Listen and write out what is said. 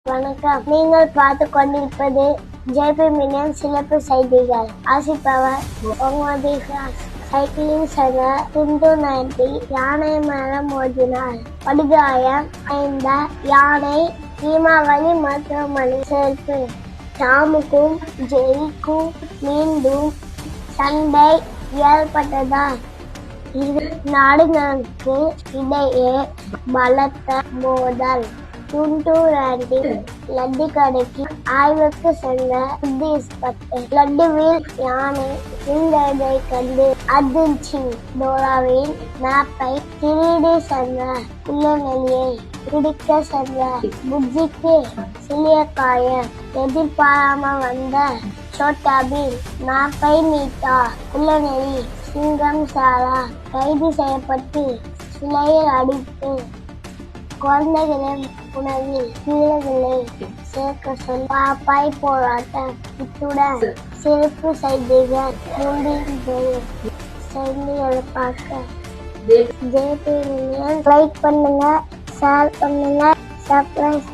வணக்கம். நீங்கள் பார்த்து கொண்டிருப்பது ஜேபி மினியன் சிறப்பு செய்திகள். வாசிப்பவர் முகமது இக்ராஸ். சைக்கிளிங் சென்ற சிந்து 90 யானை மேல மோதினார். படுகாயம் அடைந்த யானை தீமாவளி மருத்துவமனை சேர்ப்பு. டாமுக்கும் ஜெரிக்கும் மீண்டும் சண்டை ஏற்பட்டதால் இரு நாடுகளுக்கு இடையே பலத்த மோதல். குண்டூர் ஆண்டி லட்டு கடைக்கு ஆய்வுக்கு சென்ற இன்ஸ்பெக்டர். லட்டுவில் யானை இருந்ததை கண்டு அதிர்ச்சி. டோராவின் மேப்பை திருடி சென்ற குள்ளநெல்லியை பிடிக்க சென்ற புஜ்ஜிக்கு சிறிய காயம். எதிர்பாராம வந்த சோட்டாபின் மேப்பை மீட்டார். குள்ளநெல்லி சிங்கம் சாரா கைது செய்யப்பட்டு சிலையில் அடித்து குழந்தைகளை உணவில் கீழே சேர்க்க சொல்லி பாப்பாய் போராட்டம். இத்துடன் சிறப்பு செய்திகள் முடிந்தது. செய்திகளை பார்க்க ஜேபி மினியன் லைக் பண்ணுங்க, ஷேர் பண்ணுங்க, சப்ஸ்கிரைப்